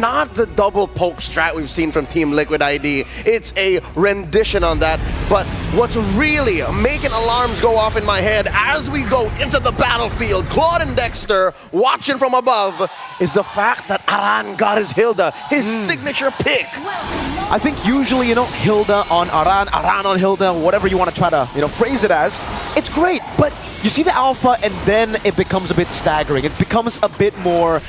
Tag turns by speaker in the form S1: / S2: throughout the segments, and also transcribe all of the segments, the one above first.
S1: Not the double poke strat we've seen from Team Liquid ID. It's a rendition on that. But what's really making alarms go off in my head as we go into the battlefield, Claude and Dexter watching from above, is the fact that Aran got his Hilda, his signature pick.
S2: I think usually, Hilda on Aran, Aran on Hilda, whatever you want to try to, phrase it as, it's great. But you see the alpha and then it becomes a bit staggering. It becomes a bit more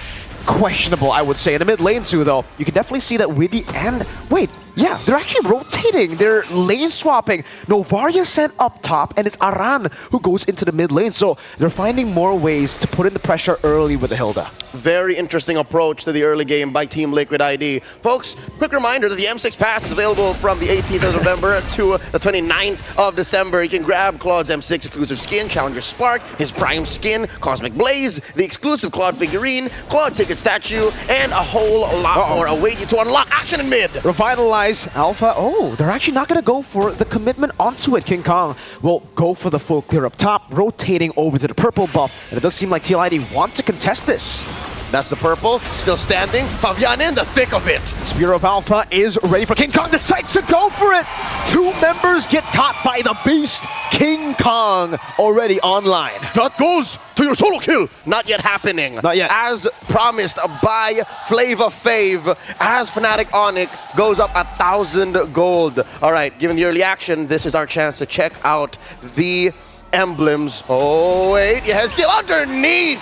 S2: questionable, I would say. In the mid lane too, though, you can definitely see that Widdy and... Wait, yeah, they're actually rotating. They're lane swapping. Novaria sent up top, and it's Aran who goes into the mid lane. So they're finding more ways to put in the pressure early with the Hilda.
S1: Very interesting approach to the early game by Team Liquid ID. Folks, quick reminder that the M6 Pass is available from the 18th of November to the 29th of December. You can grab Claude's M6 exclusive skin, Challenger Spark, his Prime skin, Cosmic Blaze, the exclusive Claude figurine, Claude ticket statue, and a whole lot more await you to unlock action in mid.
S2: Revitalize Alpha. Oh, they're actually not going to go for the commitment onto it. King Kong will go for the full clear up top, rotating over to the purple buff. And it does seem like TLID want to contest this.
S1: That's the purple, still standing. Fabian in the thick of it.
S2: Spear of Alpha is ready for King Kong, decides to go for it. Two members get caught by the beast. King Kong already online.
S1: That goes to your solo kill. Not yet happening.
S2: Not yet.
S1: As promised by Flava Fave, as Fnatic Onyx goes up 1,000 gold. All right, given the early action, this is our chance to check out the emblems. Oh, wait, he has skill underneath.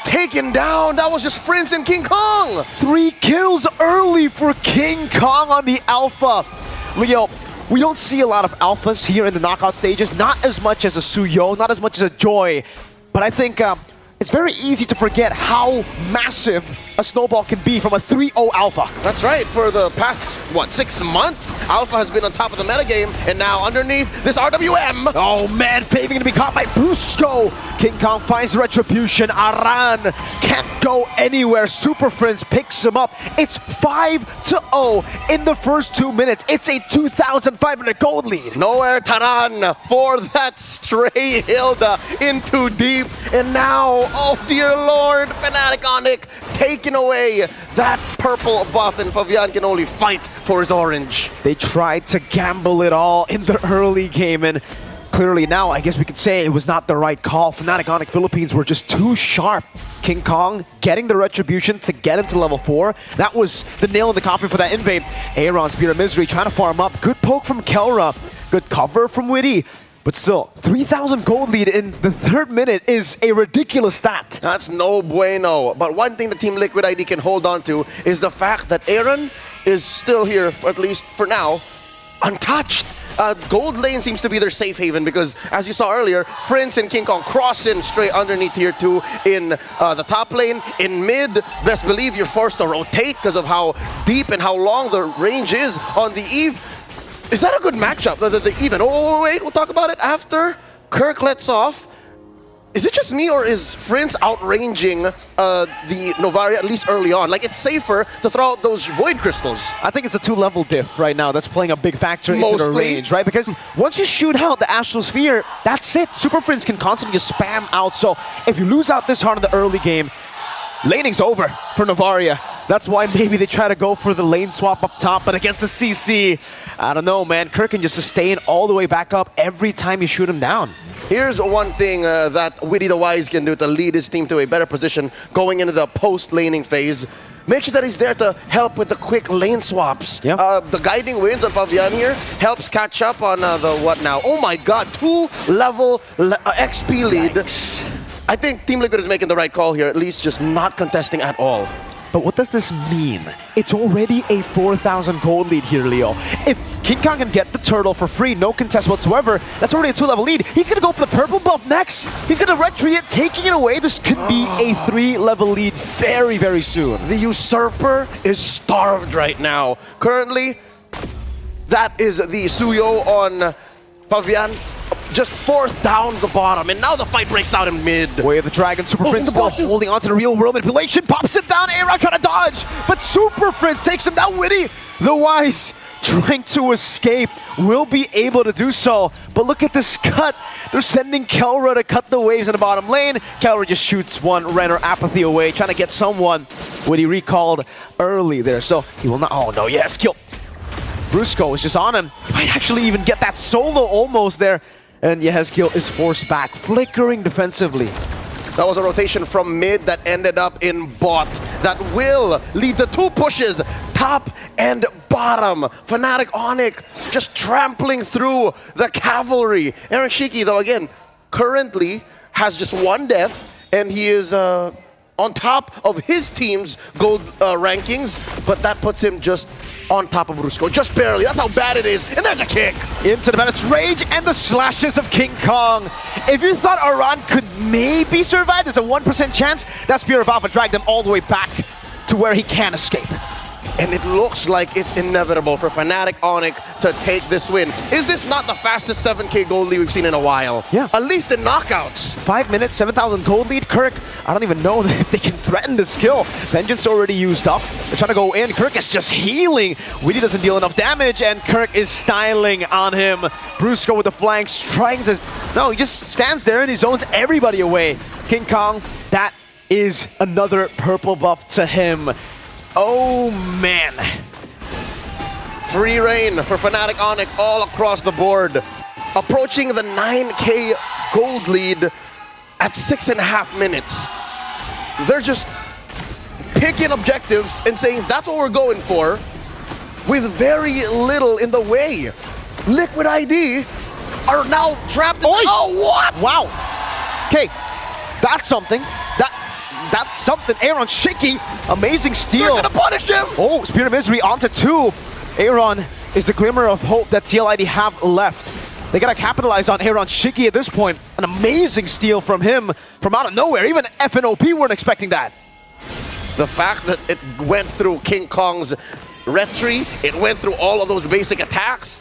S1: Taken down. That was just Prince and King Kong.
S2: 3 kills early for King Kong on the Alpha. Leo, we don't see a lot of Alphas here in the knockout stages. Not as much as a Suyo, not as much as a Joy. But I think it's very easy to forget how massive a snowball can be from a 3-0 Alpha.
S1: That's right. For the past, 6 months, Alpha has been on top of the metagame, and now underneath this RWM.
S2: Oh man, Faving to be caught by Busco. King Kong finds retribution. Aran can't go anywhere. Super Friends picks him up. It's 5-0 in the first 2 minutes. It's a 2,500 gold lead.
S1: Nowhere Taran for that stray Hilda into deep, and now, oh dear lord, Fnatic Onyx taking away that purple buff, and Fabian can only fight for his orange.
S2: They tried to gamble it all in the early game, and clearly now I guess we could say it was not the right call. Fnatic Onyx Philippines were just too sharp. King Kong getting the retribution to get him to level 4. That was the nail in the coffin for that invade. Aaron, Spear of Misery trying to farm up. Good poke from Kelra. Good cover from Widdy. But still, 3,000 gold lead in the 3rd minute is a ridiculous stat.
S1: That's no bueno. But one thing the Team Liquid ID can hold on to is the fact that Aaron is still here, at least for now, untouched. Gold lane seems to be their safe haven because, as you saw earlier, Prince and King Kong cross in straight underneath tier 2 in the top lane. In mid, best believe you're forced to rotate because of how deep and how long the range is on the Eve. Is that a good matchup? The even. Oh, wait, we'll talk about it after Kirk lets off. Is it just me, or is Prince outranging the Novaria, at least early on? Like, it's safer to throw out those Void Crystals.
S2: I think it's a 2-level diff right now that's playing a big factor into the range, right? Because once you shoot out the Astral Sphere, that's it. Super Prince can constantly just spam out. So if you lose out this hard in the early game, laning's over for Novaria. That's why maybe they try to go for the lane swap up top, but against the CC, I don't know, man. Kirk can just sustain all the way back up every time you shoot him down.
S1: Here's one thing that Widdy the Wise can do to lead his team to a better position going into the post-laning phase. Make sure that he's there to help with the quick lane swaps.
S2: Yep.
S1: The guiding winds on Fabian here helps catch up on the what now? Oh my god, 2-level XP lead.
S2: Yikes.
S1: I think Team Liquid is making the right call here, at least just not contesting at all.
S2: But what does this mean? It's already a 4,000 gold lead here, Leo. If King Kong can get the turtle for free, no contest whatsoever, that's already a 2-level lead. He's gonna go for the purple buff next. He's gonna retreat it, taking it away. This could be a 3-level lead very, very soon.
S1: The Usurper is starved right now. Currently, that is the Suyo on Fabian. Just 4th down the bottom, and now the fight breaks out in mid.
S2: Way of the Dragon, Super Prince still holding on to the real world manipulation, pops it down, Aaron trying to dodge, but Super Prince takes him down. Widdy, the Wise, trying to escape, will be able to do so. But look at this cut. They're sending Kelra to cut the waves in the bottom lane. Kelra just shoots one Renner Apathy away, trying to get someone when he recalled early there. So he will not. Oh no, yes, kill. Brusco is just on him. He might actually even get that solo almost there. And Yehezkiel is forced back, flickering defensively.
S1: That was a rotation from mid that ended up in bot. That will lead to 2 pushes, top and bottom. Fnatic Onyx just trampling through the cavalry. Aaron Shiki, though, again, currently has just 1 death, and he is on top of his team's gold rankings, but that puts him just on top of Brusco, just barely. That's how bad it is. And there's a kick.
S2: Into the Bandit's rage and the slashes of King Kong. If you thought Aran could maybe survive, there's a 1% chance. That Spear of Alpha dragged them all the way back to where he can escape.
S1: And it looks like it's inevitable for Fnatic Onyx to take this win. Is this not the fastest 7K gold lead we've seen in a while?
S2: Yeah.
S1: At least in knockouts.
S2: 5 minutes, 7,000 gold lead. Kirk, I don't even know if they can threaten this kill. Vengeance already used up. They're trying to go in. Kirk is just healing. Weedy doesn't deal enough damage, and Kirk is styling on him. Brusco with the flanks, trying to... No, he just stands there and he zones everybody away. King Kong, that is another purple buff to him. Oh, man.
S1: Free reign for Fnatic Onyx all across the board. Approaching the 9K gold lead at 6.5 minutes. They're just picking objectives and saying that's what we're going for with very little in the way. Liquid ID are now trapped in... Oh, what?
S2: Wow. Okay, that's something. That's something. Aaron Shiki, amazing steal.
S1: They're gonna punish him!
S2: Oh, Spirit of Misery onto 2. Aaron is the glimmer of hope that TLID have left. They gotta capitalize on Aaron Shiki at this point. An amazing steal from him from out of nowhere. Even FNOP weren't expecting that.
S1: The fact that it went through King Kong's retry, it went through all of those basic attacks,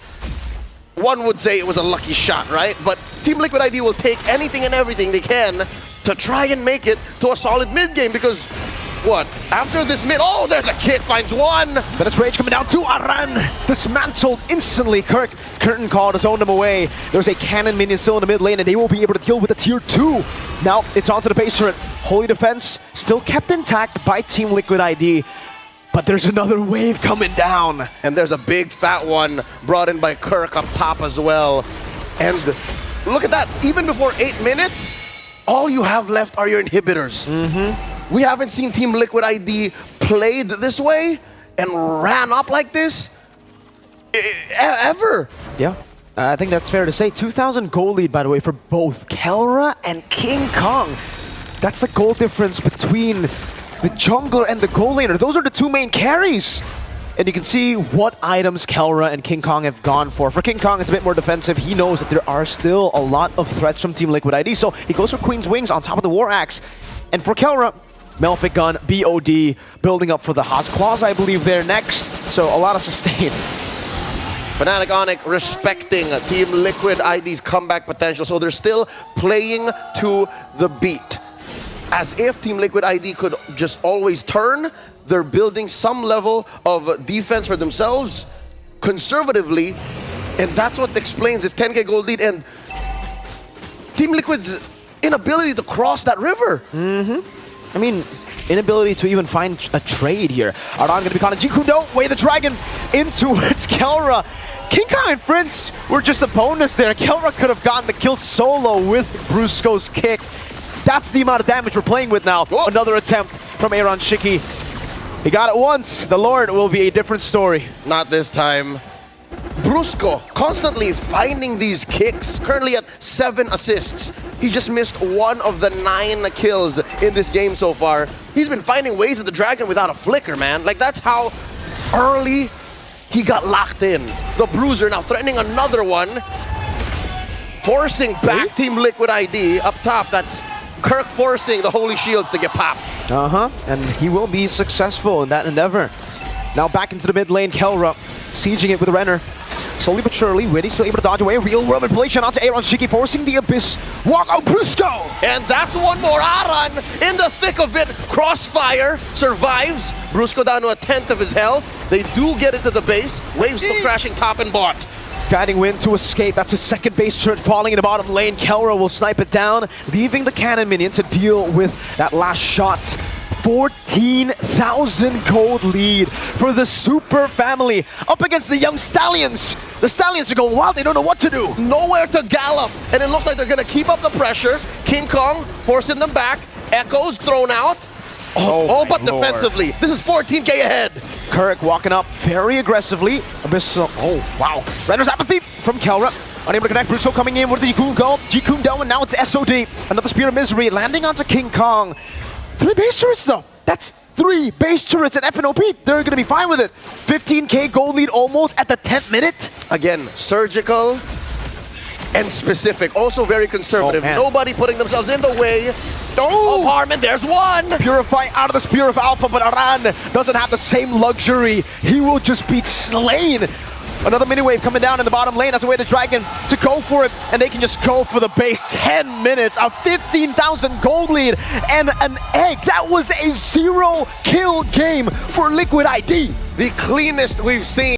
S1: one would say it was a lucky shot, right? But Team Liquid ID will take anything and everything they can to try and make it to a solid mid game because, what, after this mid, oh, there's a kid, finds one!
S2: But it's rage coming down to Aran, dismantled instantly. Kirk, curtain call to zone them away. There's a cannon minion still in the mid lane and they will be able to deal with the tier 2. Now it's onto the base turret. Holy Defense still kept intact by Team Liquid ID. But there's another wave coming down.
S1: And there's a big fat one brought in by Kirk up top as well. And look at that, even before 8 minutes, all you have left are your inhibitors. We haven't seen Team Liquid ID played this way and ran up like this ever.
S2: Yeah, I think that's fair to say. 2,000 goal lead, by the way, for both Kelra and King Kong. That's the goal difference between the jungler and the goal laner. Those are the 2 main carries. And you can see what items Kelra and King Kong have gone for. For King Kong, it's a bit more defensive. He knows that there are still a lot of threats from Team Liquid ID, so he goes for Queen's Wings on top of the War Axe. And for Kelra, Melphic Gun, BOD, building up for the Haas Claws, I believe, there next. So a lot of sustain.
S1: Fnatic Onyx respecting Team Liquid ID's comeback potential, so they're still playing to the beat. As if Team Liquid ID could just always turn, they're building some level of defense for themselves conservatively, and that's what explains this 10K gold lead and Team Liquid's inability to cross that river.
S2: I mean, inability to even find a trade here. Aran gonna be caught in Jiku. No, way the dragon in towards Kelra. King Kong and Prince were just a bonus there. Kelra could have gotten the kill solo with Brusco's kick. That's the amount of damage we're playing with now.
S1: Whoa.
S2: Another attempt from Aaron Shiki. He got it once. The Lord will be a different story.
S1: Not this time. Brusco constantly finding these kicks, currently at 7 assists. He just missed 1 of the 9 kills in this game so far. He's been finding ways at the dragon without a flicker, man. Like, that's how early he got locked in. The Bruiser now threatening another one. Forcing back Team Liquid ID up top. That's Kirk forcing the Holy Shields to get popped.
S2: And he will be successful in that endeavor. Now back into the mid lane, Kelra sieging it with Renner. Slowly but surely, Winnie still able to dodge away. Real world manipulation onto Aaron Shiki, forcing the Abyss. Walk out, Brusco!
S1: And that's one more. Aran in the thick of it. Crossfire survives. Brusco down to 1/10 of his health. They do get into the base. Waves still crashing top and bot.
S2: Guiding Wind to escape. That's his second base turret falling in the bottom lane. Kelra will snipe it down, leaving the cannon minion to deal with that last shot. 14,000 gold lead for the Super family up against the young Stallions. The Stallions are going wild. They don't know what to do.
S1: Nowhere to gallop. And it looks like they're going to keep up the pressure. King Kong forcing them back. Echoes thrown out. All but
S2: Lord.
S1: Defensively. This is 14k ahead.
S2: Kirk walking up very aggressively. Abyss, oh, wow. Render's apathy from Kelra. Unable to connect. Brusco coming in with the Jikun go. Jikun do, and now it's the SOD. Another Spear of Misery landing onto King Kong. 3 base turrets though. That's 3 base turrets at FNOP. They're going to be fine with it. 15k gold lead almost at the 10th minute.
S1: Again, surgical and specific. Also very conservative.
S2: Oh, man.
S1: Nobody putting themselves in the way of Harmon. There's one.
S2: Purify out of the Spear of Alpha, but Aran doesn't have the same luxury. He will just be slain. Another mini wave coming down in the bottom lane as a way to Dragon to go for it, and they can just go for the base. 10 minutes, a 15,000 gold lead, and an egg. That was a 0-kill game for Liquid ID.
S1: The cleanest we've seen.